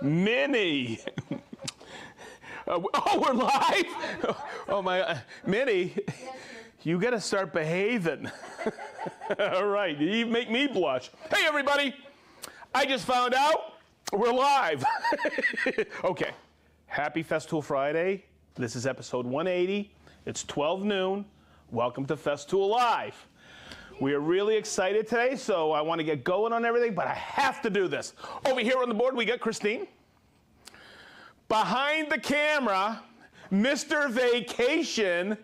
Minnie. Oh, we're live? Oh, my. Minnie, you got to start behaving. All right, you make me blush. Hey, everybody. I just found out we're live. Okay. Happy Festool Friday. This is episode 180. It's 12 noon. Welcome to Festool Live. We are really excited today, so I want to get going on everything, but I have to do this. Over here on the board, we got Christine. Behind the camera, Mr. Vacation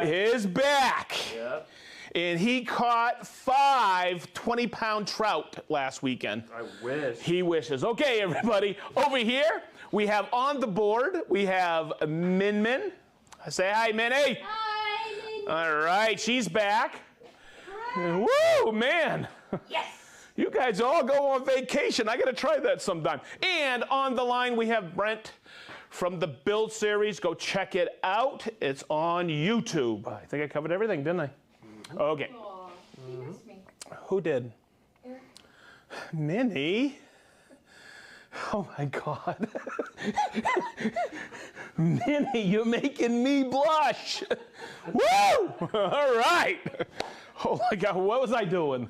is back. Yep. And he caught 5 20-pound trout last weekend. I wish. He wishes. Okay, everybody. Over here, we have on the board, we have Min Min. Say hi, Minnie. Hi, Minnie. All right, she's back. Hi. Woo, man. Yes. You guys all go on vacation. I got to try that sometime. And on the line, we have Brent from the Build series. Go check it out. It's on YouTube. I think I covered everything, didn't I? Okay. Aw, he missed me. Who did? Eric. Minnie. Oh my God. Minnie, you're making me blush. Woo! All right. Oh my God, what was I doing?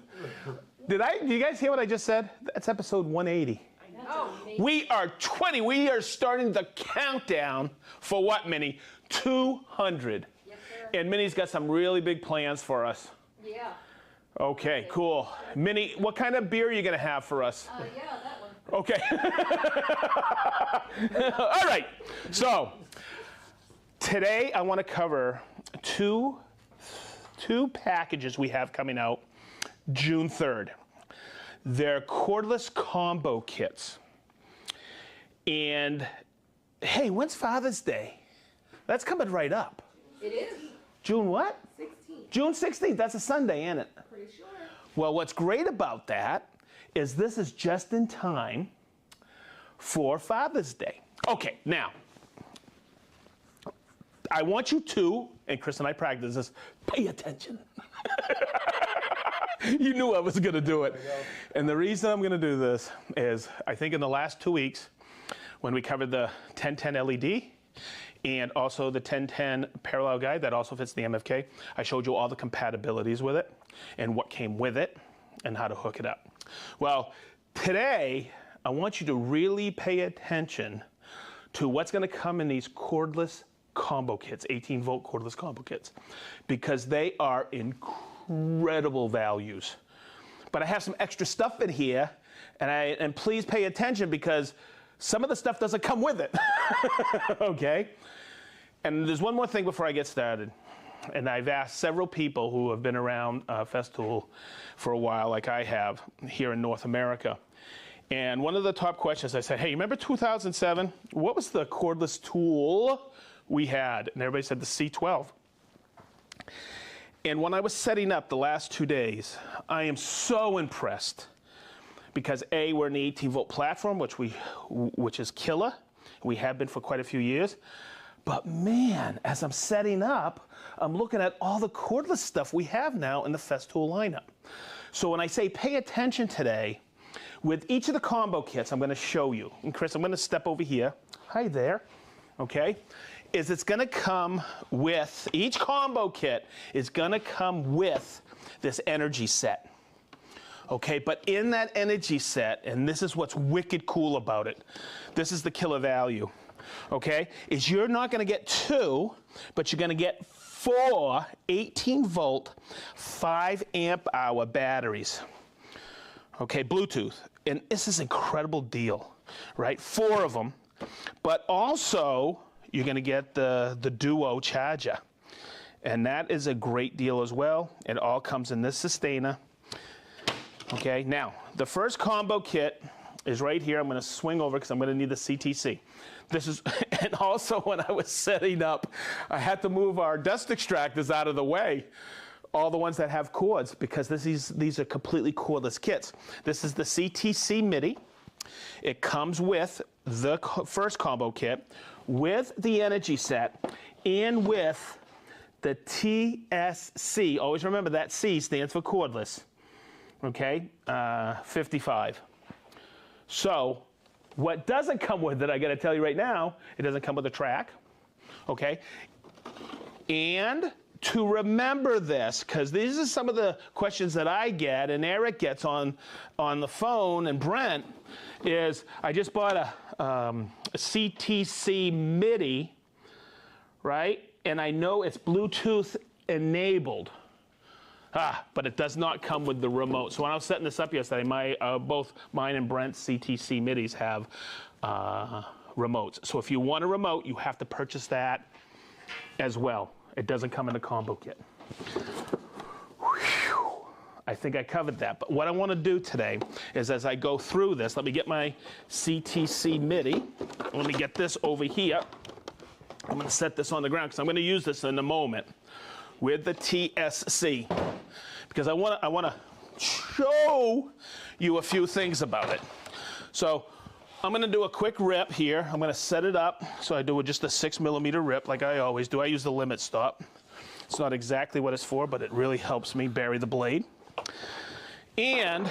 Did you guys hear what I just said? That's episode 180. I know. We are 20. We are starting the countdown for what, Minnie? 200. Yes, sir. And Minnie's got some really big plans for us. Yeah. Okay, cool. Minnie, what kind of beer are you going to have for us? Yeah, that one. Okay. All right. So today I want to cover two packages we have coming out June 3rd. They're cordless combo kits. And hey, when's Father's Day? That's coming right up. It is. June what? 16. June 16th. That's a Sunday, ain't it? Pretty sure. Well, what's great about that is this is just in time for Father's Day. Okay, now, I want you to, and Chris and I practice this, pay attention. You knew I was going to do it. And the reason I'm going to do this is I think in the last 2 weeks, when we covered the 1010 LED and also the 1010 parallel guide that also fits the MFK, I showed you all the compatibilities with it and what came with it and how to hook it up. Well, today, I want you to really pay attention to what's going to come in these cordless combo kits, 18-volt cordless combo kits, because they are incredible values. But I have some extra stuff in here, and please pay attention because some of the stuff doesn't come with it. Okay? And there's one more thing before I get started. And I've asked several people who have been around Festool for a while, like I have, here in North America. And one of the top questions I said, hey, remember 2007? What was the cordless tool we had? And everybody said the C12. And when I was setting up the last 2 days, I am so impressed because A, we're an 18-volt platform, which is killer. We have been for quite a few years. But man, as I'm setting up, I'm looking at all the cordless stuff we have now in the Festool lineup. So when I say pay attention today, with each of the combo kits I'm going to show you, and Chris, I'm going to step over here. Hi there. Okay? It's going to come with, each combo kit is going to come with this energy set. Okay, but in that energy set, and this is what's wicked cool about it, this is the killer value. Okay, is you're not going to get 2, but you're going to get 4 18-volt, 5-amp-hour batteries. Okay, Bluetooth. And this is an incredible deal, right? 4 of them. But also, you're going to get the Duo charger. And that is a great deal as well. It all comes in this sustainer. Okay, now, the first combo kit is right here. I'm going to swing over because I'm going to need the CTC. This is, and also when I was setting up, I had to move our dust extractors out of the way, all the ones that have cords, because these are completely cordless kits. This is the CTC midi. It comes with the first combo kit, with the energy set, and with the TSC. Always remember that C stands for cordless. Okay, 55. So what doesn't come with it, I got to tell you right now, it doesn't come with a track, okay? And to remember this, because these are some of the questions that I get and Eric gets on the phone and Brent, is I just bought a CTC MIDI, right? And I know it's Bluetooth enabled. But it does not come with the remote. So when I was setting this up yesterday, both mine and Brent's CTC MIDIs have remotes. So if you want a remote, you have to purchase that as well. It doesn't come in the combo kit. Whew. I think I covered that. But what I want to do today is, as I go through this, let me get my CTC MIDI. Let me get this over here. I'm going to set this on the ground because I'm going to use this in a moment with the TSC, because I want to show you a few things about it. So I'm going to do a quick rip here. I'm going to set it up. So I do just a 6mm rip like I always do. I use the limit stop. It's not exactly what it's for, but it really helps me bury the blade. And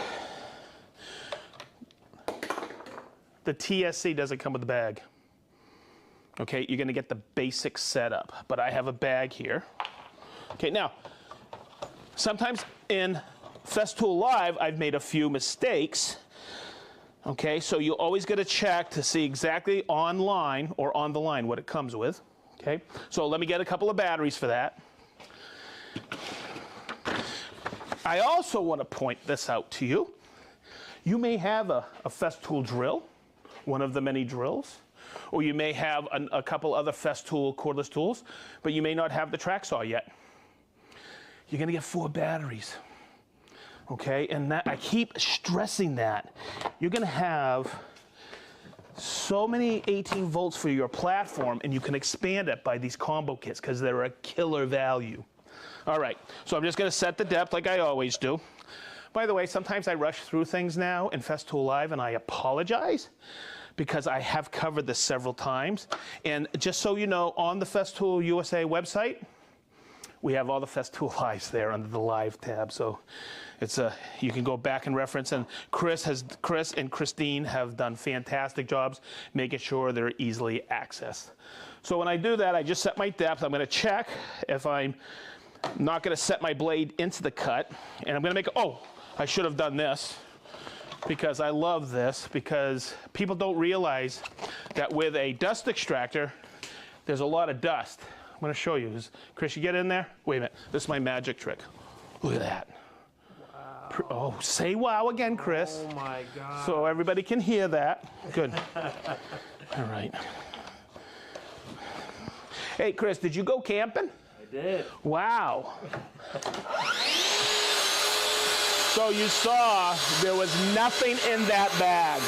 the TSC doesn't come with the bag. Okay, you're going to get the basic setup, but I have a bag here. Okay, now, sometimes in Festool Live, I've made a few mistakes. Okay, so you always got to check to see exactly online or on the line what it comes with. Okay, so let me get a couple of batteries for that. I also want to point this out to you. You may have a Festool drill, one of the many drills, or you may have a couple other Festool cordless tools, but you may not have the track saw yet. You're going to get 4 batteries, okay? And that, I keep stressing that. You're going to have so many 18 volts for your platform, and you can expand it by these combo kits because they're a killer value. All right, so I'm just going to set the depth like I always do. By the way, sometimes I rush through things now in Festool Live, and I apologize because I have covered this several times. And just so you know, on the Festool USA website, we have all the Festool Lives there under the Live tab, so it's you can go back and reference. And Chris and Christine have done fantastic jobs making sure they're easily accessed. So when I do that, I just set my depth. I'm going to check if I'm not going to set my blade into the cut, and I'm going to make. Oh, I should have done this because I love this, because people don't realize that with a dust extractor, there's a lot of dust. I'm going to show you. Chris, you get in there? Wait a minute. This is my magic trick. Look at that. Wow. Oh, say wow again, Chris. Oh, my God. So everybody can hear that. Good. All right. Hey, Chris, did you go camping? I did. Wow. So you saw there was nothing in that bag.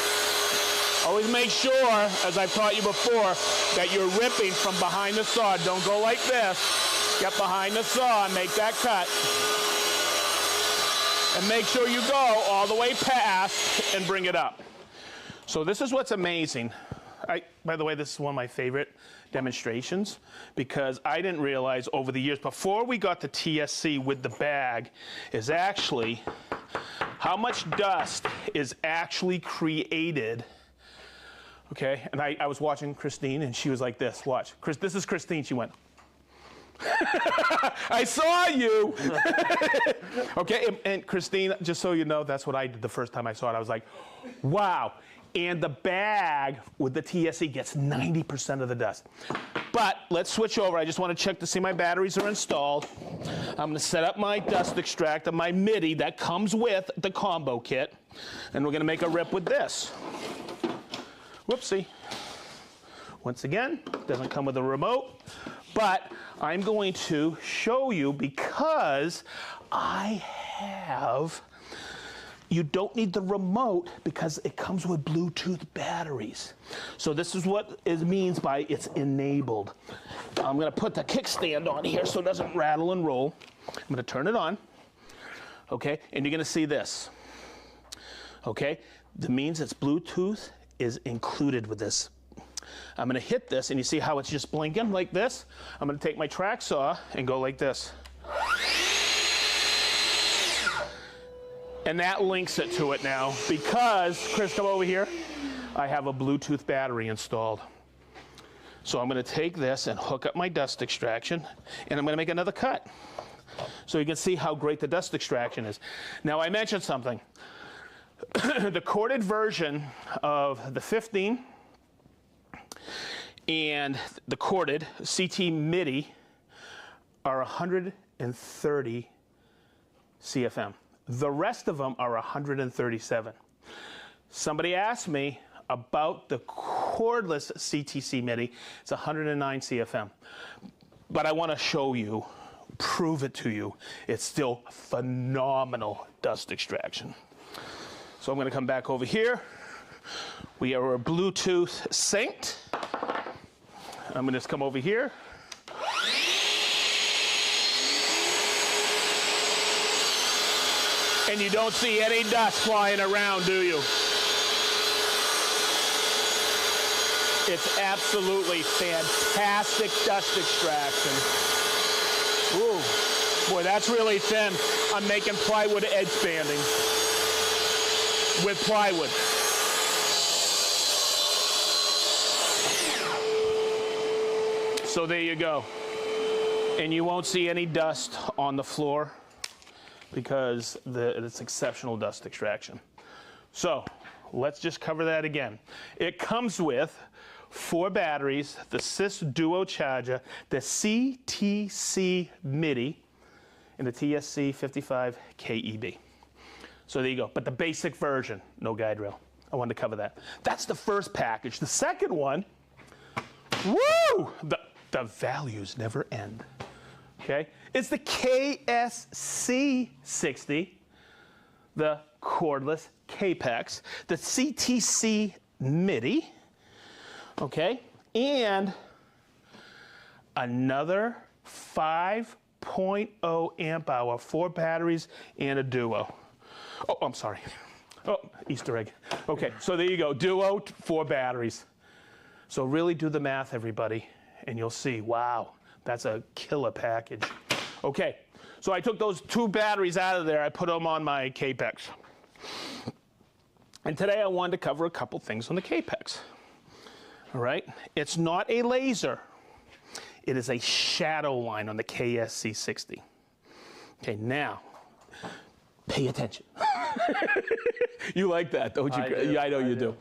Always make sure, as I've taught you before, that you're ripping from behind the saw. Don't go like this. Get behind the saw and make that cut. And make sure you go all the way past and bring it up. So this is what's amazing. By the way, this is one of my favorite demonstrations, because I didn't realize over the years, before we got the TSC with the bag, is actually how much dust is actually created. Okay, and I was watching Christine, and she was like this. Watch, Chris. This is Christine. She went. I saw you. Okay, and Christine, just so you know, that's what I did the first time I saw it. I was like, wow. And the bag with the TSC gets 90% of the dust. But let's switch over. I just want to check to see my batteries are installed. I'm going to set up my dust extractor, my MIDI that comes with the combo kit, and we're going to make a rip with this. Whoopsie. Once again, doesn't come with a remote, but I'm going to show you, because I have, you don't need the remote because it comes with Bluetooth batteries. So this is what it means by it's enabled. I'm going to put the kickstand on here so it doesn't rattle and roll. I'm going to turn it on, okay, and you're going to see this, okay? That means it's Bluetooth is included with this. I'm going to hit this, and you see how it's just blinking like this? I'm going to take my track saw and go like this. And that links it to it now because, Chris, come over here. I have a Bluetooth battery installed. So I'm going to take this and hook up my dust extraction, and I'm going to make another cut. So you can see how great the dust extraction is. Now, I mentioned something. The corded version of the 15 and the corded CT MIDI are 130 CFM. The rest of them are 137. Somebody asked me about the cordless CTC MIDI. It's 109 CFM. But I want to show you, prove it to you, it's still phenomenal dust extraction. So I'm going to come back over here. We are Bluetooth synced. I'm going to just come over here. And you don't see any dust flying around, do you? It's absolutely fantastic dust extraction. Ooh, boy, that's really thin. I'm making plywood edge banding with plywood. So there you go. And you won't see any dust on the floor because it's exceptional dust extraction. So let's just cover that again. It comes with 4 batteries, the Sys Duo charger, the CTC MIDI, and the TSC 55 KEB. So there you go. But the basic version, no guide rail. I wanted to cover that. That's the first package. The second one, woo! The values never end. Okay? It's the KSC 60, the cordless Capex, the CTC MIDI, okay, and another 5.0 amp hour, 4 batteries and a Duo. Oh, I'm sorry. Oh, Easter egg. Okay, so there you go. Duo, 4 batteries. So really do the math, everybody, and you'll see, wow, that's a killer package. Okay, so I took those 2 batteries out of there. I put them on my Capex. And today I wanted to cover a couple things on the Capex. All right, it's not a laser. It is a shadow line on the KSC 60. Okay, now, pay attention. You like that, don't you? Yeah, I know you do.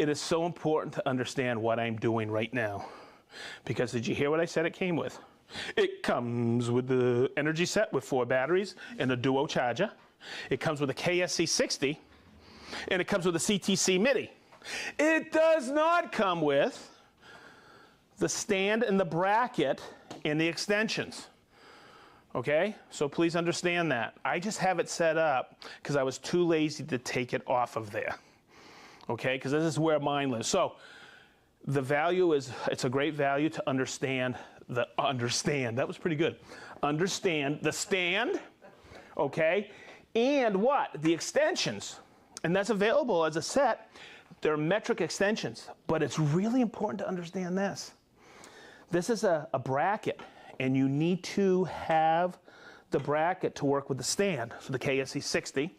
It is so important to understand what I'm doing right now. Because did you hear what I said it came with? It comes with the energy set with 4 batteries and a Duo charger. It comes with a KSC 60, and it comes with a CTC MIDI. It does not come with the stand and the bracket and the extensions. Okay, so please understand that. I just have it set up because I was too lazy to take it off of there. Okay, because this is where mine lives. So the value is, it's a great value to understand that was pretty good. Understand the stand, okay, and what? The extensions. And that's available as a set. They're metric extensions, but it's really important to understand this. This is a bracket, and you need to have the bracket to work with the stand for the KSC 60.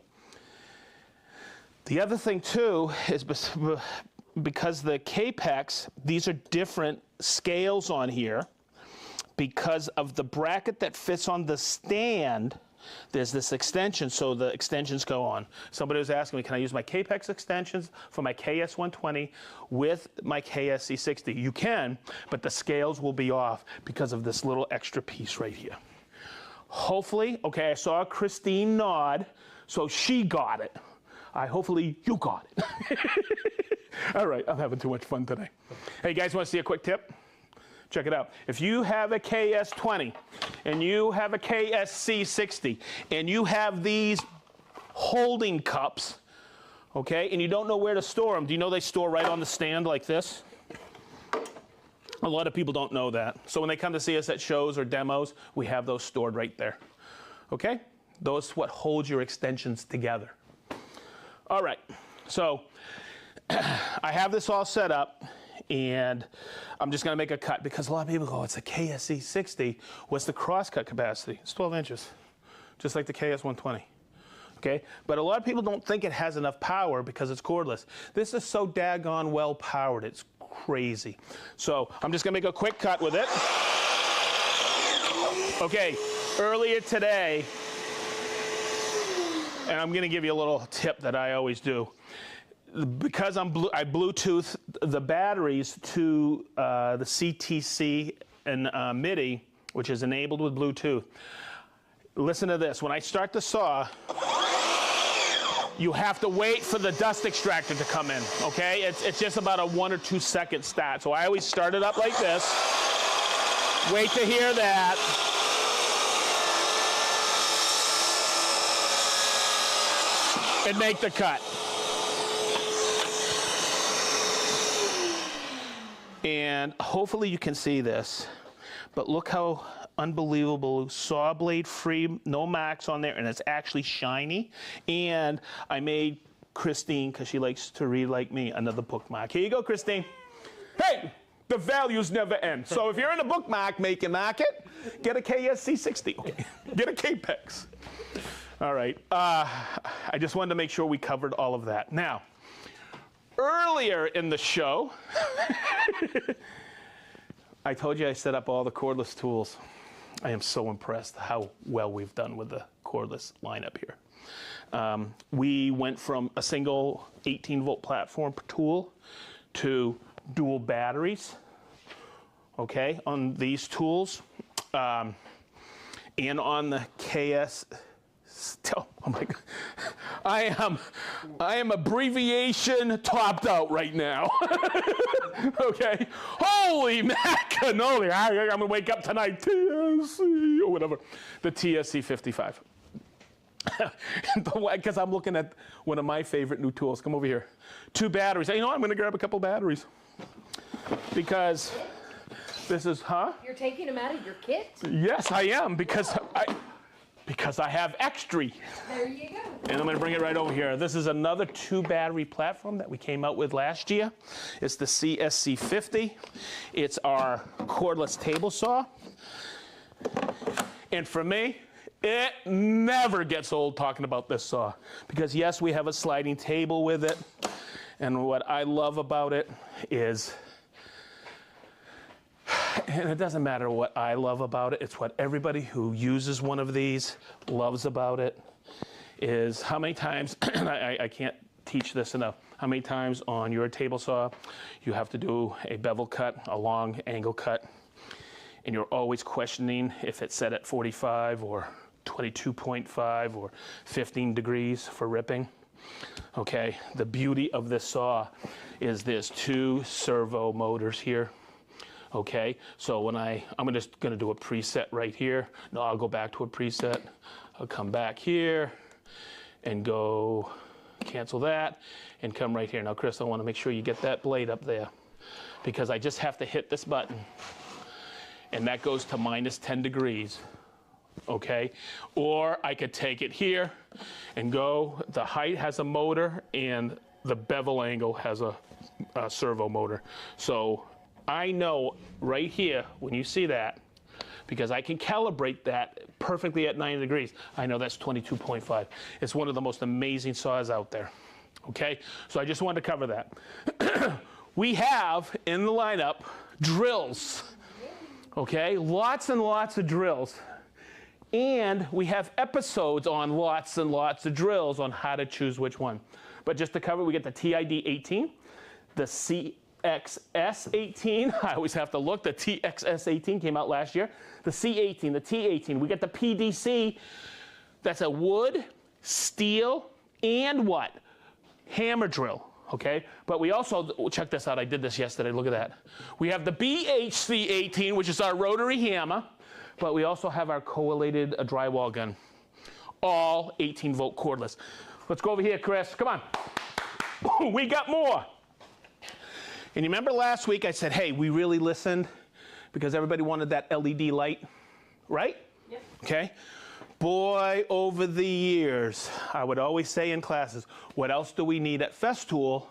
The other thing too is because the Capex, these are different scales on here. Because of the bracket that fits on the stand, there's this extension, so the extensions go on. Somebody was asking me, can I use my Capex extensions for my KS120 with my KSC 60? You can, but the scales will be off because of this little extra piece right here. Hopefully, okay, I saw Christine nod, so she got it. Hopefully you got it. All right, I'm having too much fun today. Hey, you guys want to see a quick tip? Check it out. If you have a KS20 and you have a KSC 60 and you have these holding cups, okay, and you don't know where to store them, do you know they store right on the stand like this? A lot of people don't know that. So when they come to see us at shows or demos, we have those stored right there. Okay? Those what holds your extensions together. All right. So I have this all set up. And I'm just going to make a cut because a lot of people go, it's a KSC 60. What's the crosscut capacity? It's 12 inches, just like the KS120. okay? But a lot of people don't think it has enough power because it's cordless. This is so daggone well powered, it's crazy. So I'm just gonna make a quick cut with it. Okay, earlier today, and I'm gonna give you a little tip that I always do. Because I Bluetooth the batteries to the CTC and MIDI, which is enabled with Bluetooth. Listen to this. When I start the saw, you have to wait for the dust extractor to come in, okay? It's just about a 1 or 2 second start. So I always start it up like this. Wait to hear that. And make the cut. And hopefully you can see this, but look how unbelievable, saw blade free, no marks on there, and it's actually shiny. And I made Christine, because she likes to read like me, another bookmark. Here you go, Christine. Hey, the values never end. So if you're in a bookmark making market, get a KSC60, okay? Get a Capex. All right, I just wanted to make sure we covered all of that. Now, earlier in the show, I told you I set up all the cordless tools. I am so impressed how well we've done with the cordless lineup here. We went from a single 18-volt platform tool to dual batteries, okay, on these tools, and on the KS. Oh my God. I am abbreviation topped out right now. Okay. Holy macanoli. I'm gonna wake up tonight, TSC or whatever. The TSC 55. Because I'm looking at one of my favorite new tools. Come over here. 2 batteries. You know what? I'm gonna grab a couple batteries. Because this is, You're taking them out of your kit? Yes, I am, because I have extra. There you go. And I'm going to bring it right over here. This is another 2-battery platform that we came out with last year. It's the CSC50. It's our cordless table saw. And for me, it never gets old talking about this saw. Because yes, we have a sliding table with it. And what I love about it is, and it doesn't matter what I love about it, it's what everybody who uses one of these loves about it, is how many times, and I can't teach this enough, how many times on your table saw you have to do a bevel cut, a long angle cut, and you're always questioning if it's set at 45 or 22.5 or 15 degrees for ripping. Okay, the beauty of this saw is there's 2 servo motors here. Okay, so when I'm just gonna do a preset right here. No, I'll go back to a preset. I'll come back here and go cancel that and come right here. Now, Chris, I wanna make sure you get that blade up there because I just have to hit this button and that goes to -10 degrees, okay? Or I could take it here and go, the height has a motor and the bevel angle has a servo motor. So I know right here, when you see that, because I can calibrate that perfectly at 90 degrees, I know that's 22.5. It's one of the most amazing saws out there, okay? So I just wanted to cover that. We have in the lineup drills, okay? Lots and lots of drills. And we have episodes on lots and lots of drills on how to choose which one. But just to cover, we get the TID 18, the CXS18, I always have to look, the TXS18 came out last year, the C18, the T18, we get the PDC, that's a wood, steel, and what? Hammer drill, okay? But we also, check this out, I did this yesterday, look at that. We have the BHC18, which is our rotary hammer, but we also have our collated drywall gun, all 18-volt cordless. Let's go over here, Chris, come on. We got more. And you remember last week I said, hey, we really listened because everybody wanted that LED light, right? Yep. Okay. Boy, over the years, I would always say in classes, what else do we need at Festool?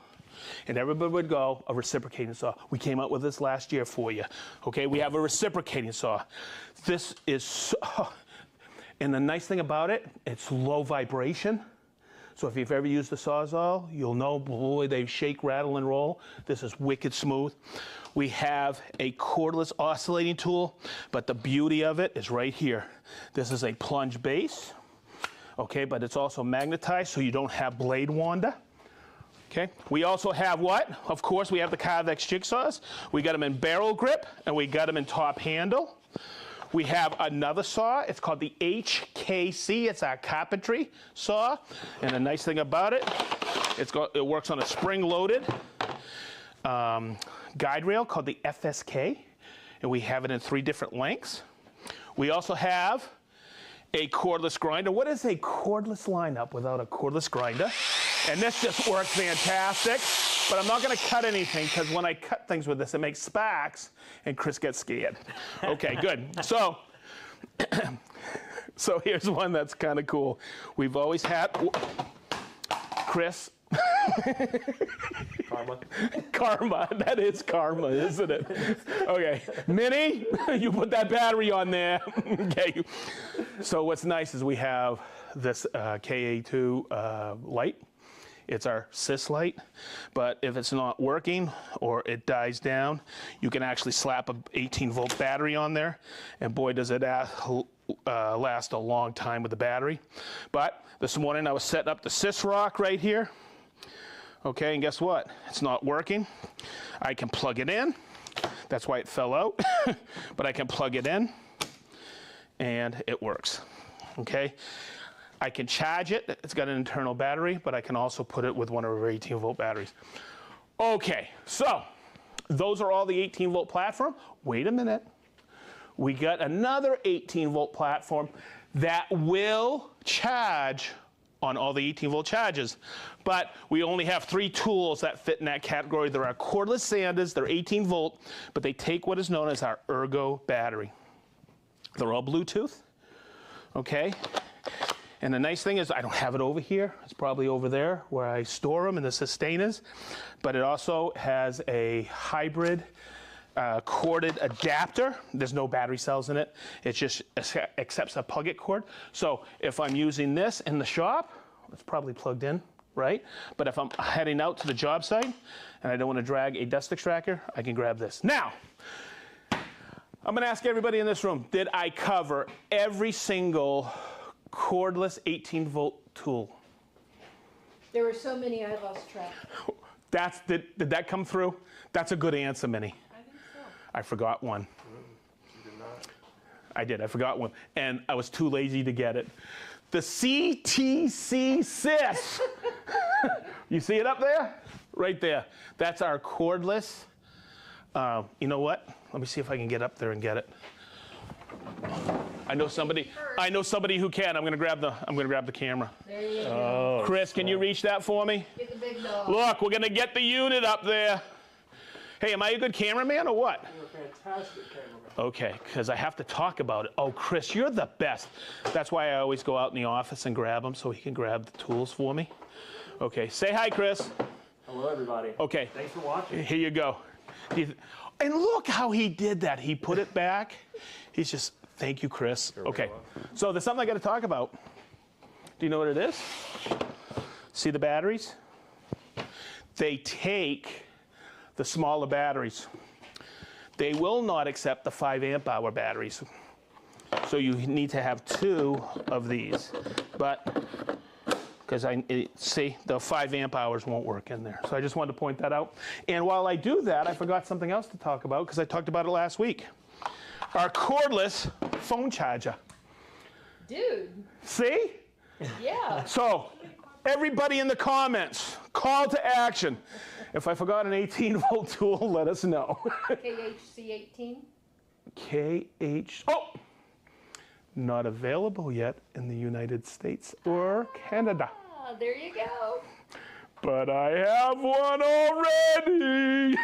And everybody would go, a reciprocating saw. We came out with this last year for you. Okay, we have a reciprocating saw. This is, and the nice thing about it, it's low vibration. So if you've ever used the Sawzall, you'll know, boy, they shake, rattle, and roll. This is wicked smooth. We have a cordless oscillating tool, but the beauty of it is right here. This is a plunge base, okay, but it's also magnetized so you don't have blade wander. Okay, we also have what? Of course, we have the Carvex jigsaws. We got them in barrel grip, and we got them in top handle. We have another saw. It's called the HKC. It's our carpentry saw. And the nice thing about it, it works on a spring-loaded guide rail called the FSK. And we have it in 3 different lengths. We also have a cordless grinder. What is a cordless lineup without a cordless grinder? And this just works fantastic, but I'm not gonna cut anything because when I cut things with this, it makes sparks and Chris gets scared. Okay, good. So here's one that's kind of cool. We've always had, Chris. Karma. Karma, that is karma, isn't it? Okay, Minnie, you put that battery on there. Okay, so what's nice is we have this KA2 light. It's our sys light, but if it's not working or it dies down, you can actually slap a 18-volt battery on there, and boy, does it last a long time with the battery. But this morning I was setting up the sys rock right here. Okay, and guess what? It's not working. I can plug it in. That's why it fell out. But I can plug it in, and it works. Okay? I can charge it. It's got an internal battery, but I can also put it with one of our 18-volt batteries. Okay, so those are all the 18-volt platform. Wait a minute. We got another 18-volt platform that will charge on all the 18-volt charges. But we only have 3 tools that fit in that category. There are cordless sanders, they're 18-volt, but they take what is known as our Ergo battery. They're all Bluetooth, okay? And the nice thing is I don't have it over here. It's probably over there where I store them in the sustainers. But it also has a hybrid corded adapter. There's no battery cells in it. It just accepts a plug-it cord. So if I'm using this in the shop, it's probably plugged in, right? But if I'm heading out to the job site and I don't want to drag a dust extractor, I can grab this. Now, I'm going to ask everybody in this room, did I cover every single cordless 18-volt tool? There were so many I lost track. Did that come through? That's a good answer, Minnie. I think so. I forgot one. You did not. I did. I forgot one. And I was too lazy to get it. The CTC Sys. You see it up there? Right there. That's our cordless. You know what? Let me see if I can get up there and get it. I know somebody who can. I'm gonna grab the camera. There you go. Chris, can you reach that for me? Get the big dog. Look, we're gonna get the unit up there. Hey, am I a good cameraman or what? You're a fantastic cameraman. Okay, because I have to talk about it. Oh, Chris, you're the best. That's why I always go out in the office and grab him so he can grab the tools for me. Okay, say hi, Chris. Hello, everybody. Okay. Thanks for watching. Here you go. And look how he did that. He put it back. He's just, thank you, Chris. Okay, so there's something I got to talk about. Do you know what it is? See the batteries? They take the smaller batteries. They will not accept the 5 amp hour batteries. So you need to have 2 of these. But, because see, the 5 amp hours won't work in there. So I just wanted to point that out. And while I do that, I forgot something else to talk about because I talked about it last week. Our cordless phone charger. Dude. See? Yeah. So, everybody in the comments, call to action. If I forgot an 18-volt tool, let us know. KHC18. Oh! Not available yet in the United States or Canada. Ah, there you go. But I have one already.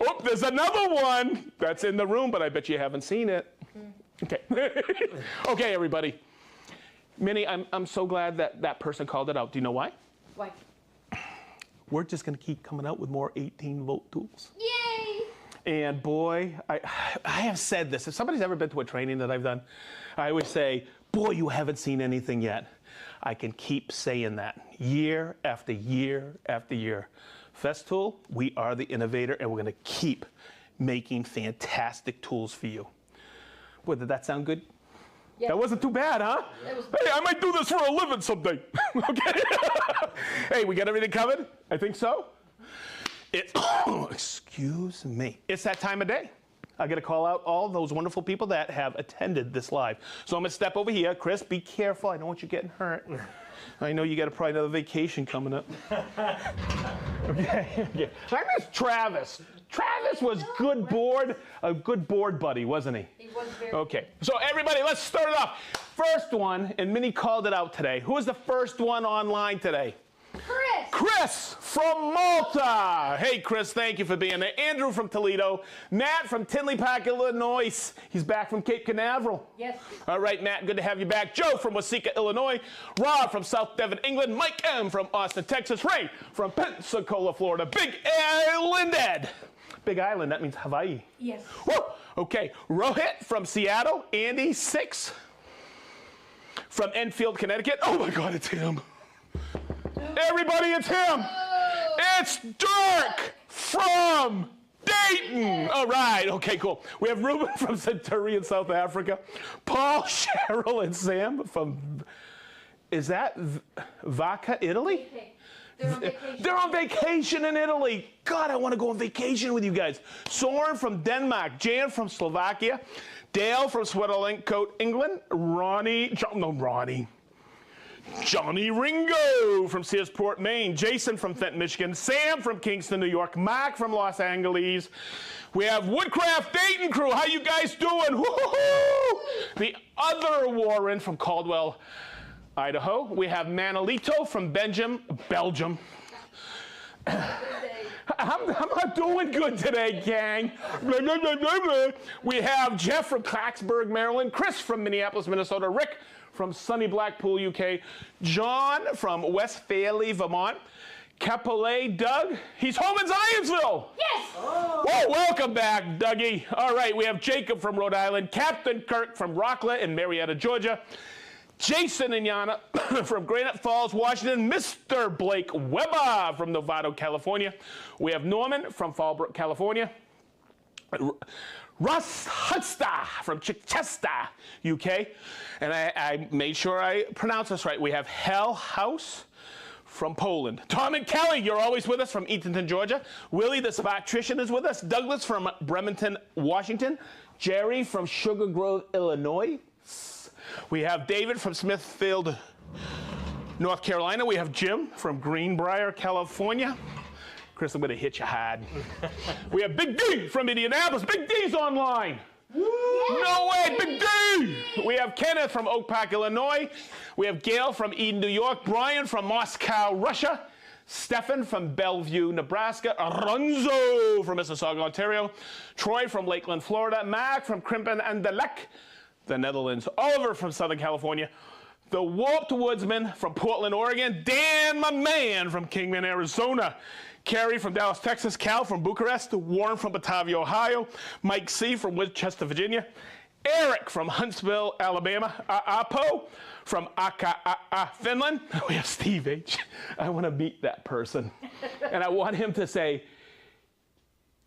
Oh, there's another one that's in the room, but I bet you haven't seen it. Okay. Okay, everybody. Minnie, I'm so glad that person called it out. Do you know why? Why? We're just going to keep coming out with more 18-volt tools. Yay! And boy, I have said this. If somebody's ever been to a training that I've done, I always say, boy, you haven't seen anything yet. I can keep saying that year after year after year. Festool, we are the innovator, and we're going to keep making fantastic tools for you. Boy, did that sound good? Yeah. That wasn't too bad, huh? That was- Hey, I might do this for a living someday. Okay? Hey, we got everything covered? I think so. Excuse me. It's that time of day. I got to call out all those wonderful people that have attended this live. So I'm going to step over here. Chris, be careful. I don't want you getting hurt. I know you got probably another vacation coming up. Okay. Yeah. I miss Travis. Travis was a good board buddy, wasn't he? He was very Okay. So everybody, let's start it off. First one, and Minnie called it out today. Who was the first one online today? Chris. Chris from Malta. Hey, Chris, thank you for being there. Andrew from Toledo. Matt from Tinley Park, Illinois. He's back from Cape Canaveral. Yes. All right, Matt, good to have you back. Joe from Waseca, Illinois. Rob from South Devon, England. Mike M. from Austin, Texas. Ray from Pensacola, Florida. Big Island Ed. Big Island, that means Hawaii. Yes. Woo! Okay, Rohit from Seattle. Andy, 6. From Enfield, Connecticut. Oh my God, it's him. Everybody, it's him. It's Dirk from Dayton. All right, okay, cool. We have Ruben from Centurion, South Africa. Paul, Cheryl, and Sam from, is that Vaca, Italy? Okay. They're on vacation. They're on vacation in Italy. God, I want to go on vacation with you guys. Soren from Denmark. Jan from Slovakia. Dale from Sweatercoat, England. Johnny Ringo from Searsport, Maine. Jason from Fenton, Michigan. Sam from Kingston, New York. Mark from Los Angeles. We have Woodcraft Dayton crew. How you guys doing? Woo-hoo-hoo! The other Warren from Caldwell, Idaho. We have Manolito from Belgium. Good day. I'm not doing good today, gang. Blah, blah, blah, blah, blah. We have Jeff from Clarksburg, Maryland. Chris from Minneapolis, Minnesota. Rick from sunny Blackpool, UK. John from Westphalia, Vermont. Capole Doug. He's home in Zionsville. Yes. Whoa, welcome back, Dougie. All right, we have Jacob from Rhode Island. Captain Kirk from Rockland and Marietta, Georgia. Jason and Yana from Granite Falls, Washington. Mr. Blake Weber from Novato, California. We have Norman from Fallbrook, California. Russ Hudsta from Chichester, UK. And I made sure I pronounce this right. We have Hell House from Poland. Tom and Kelly, you're always with us from Eatonton, Georgia. Willie, the Spartrician, is with us. Douglas from Bremerton, Washington. Jerry from Sugar Grove, Illinois. We have David from Smithfield, North Carolina. We have Jim from Greenbrier, California. Chris, I'm going to hit you hard. We have Big D from Indianapolis. Big D's online. No way, Big D! We have Kenneth from Oak Park, Illinois. We have Gail from Eden, New York. Brian from Moscow, Russia. Stefan from Bellevue, Nebraska. Aronzo from Mississauga, Ontario. Troy from Lakeland, Florida. Mark from Krimpen and the Lek, the Netherlands. Oliver from Southern California. The Warped Woodsman from Portland, Oregon. Dan, my man, from Kingman, Arizona. Carrie from Dallas, Texas. Cal from Bucharest. Warren from Batavia, Ohio. Mike C. from Winchester, Virginia. Eric from Huntsville, Alabama. Apo from Finland. We have Steve H. I want to meet that person. And I want him to say,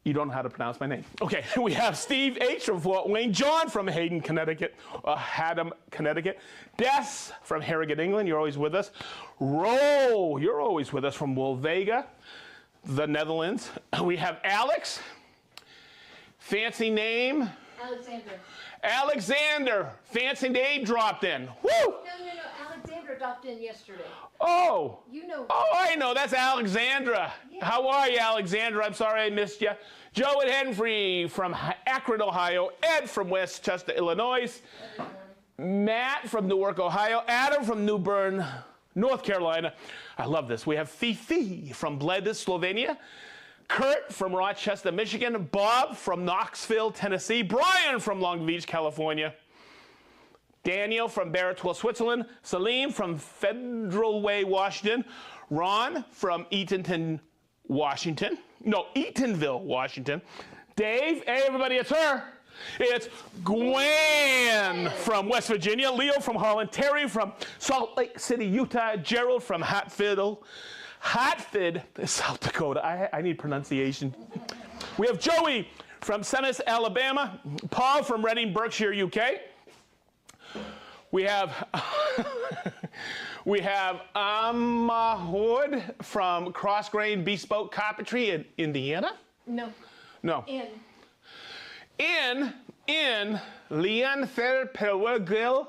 you don't know how to pronounce my name. Okay, we have Steve H. from Fort Wayne. John from Hayden, Connecticut. Haddam, Connecticut. Des from Harrogate, England. You're always with us. Ro, you're always with us from Wolvega, the Netherlands. We have Alex. Fancy name. Alexander. Fancy name dropped in. Woo! No. Alexandra dropped in yesterday. Oh. You know. Oh, I know. That's Alexandra. Yeah. How are you, Alexandra? I'm sorry I missed you. Joe and Henry from Akron, Ohio. Ed from Westchester, Illinois. Matt from Newark, Ohio. Adam from New Bern, North Carolina. I love this. We have Fifi from Bled, Slovenia. Kurt from Rochester, Michigan. Bob from Knoxville, Tennessee. Brian from Long Beach, California. Daniel from Barrettville, Switzerland. Salim from Federal Way, Washington. Ron from Eatonton, Washington. No, Eatonville, Washington. Dave, hey everybody, it's her. It's Gwen from West Virginia, Leo from Holland, Terry from Salt Lake City, Utah, Gerald from Hatfield, South Dakota. I need pronunciation. We have Joey from Sennis, Alabama, Paul from Reading, Berkshire, UK. We have Amahud from Crossgrain Bespoke Carpentry in Indiana. No. No. In. In Llanfairpwllgwyngyll,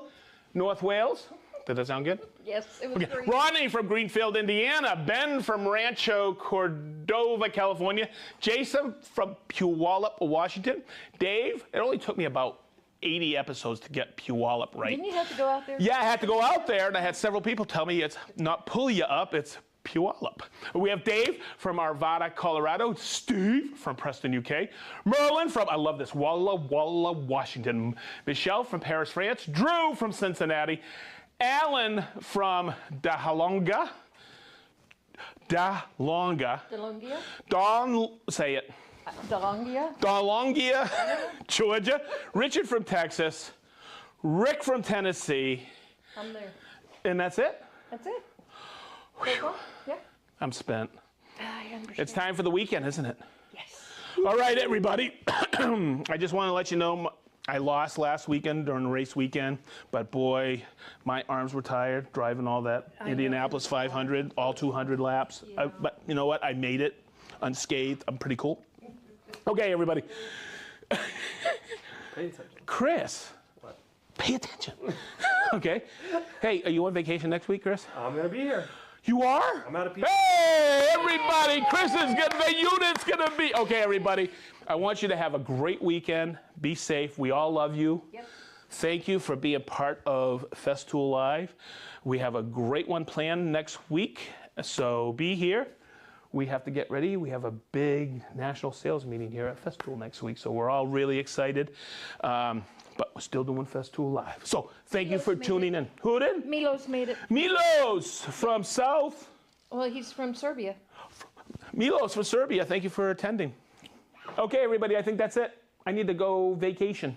North Wales. Did that sound good? Yes, it was great. Rodney from Greenfield, Indiana. Ben from Rancho Cordova, California. Jason from Puyallup, Washington. Dave, it only took me about 80 episodes to get Puyallup right. Didn't you have to go out there? Yeah, I had to go out there, and I had several people tell me it's not Puyallup, it's Puyallup. We have Dave from Arvada, Colorado. Steve from Preston, UK. Merlin from, I love this, Walla Walla, Washington. Michelle from Paris, France. Drew from Cincinnati. Alan from Dahlonga. Delongia? Say it. Delongia? Dahlongia, Georgia. Richard from Texas. Rick from Tennessee. I'm there. And that's it? That's it. So far? Yeah. I'm spent. I understand. It's time for the weekend, isn't it? Yes. All right, everybody. I just want to let you know I lost last weekend during the race weekend, but boy, my arms were tired driving all that Indianapolis 500, all 200 laps. Yeah. But you know what? I made it unscathed. I'm pretty cool. Okay, everybody. Pay attention. Chris. What? Pay attention. Okay. Hey, are you on vacation next week, Chris? I'm gonna be here. You are? I'm out of pizza. Hey, everybody, Chris is getting the unit's gonna be. Okay, everybody, I want you to have a great weekend. Be safe. We all love you. Yep. Thank you for being part of Festool Live. We have a great one planned next week, so be here. We have to get ready. We have a big national sales meeting here at Festool next week, so we're all really excited. But we're still doing Festool Live. So thank you for tuning in. Who did? Milos made it. Milos from South. Well, he's from Serbia. Milos from Serbia, thank you for attending. Okay, everybody, I think that's it. I need to go vacation.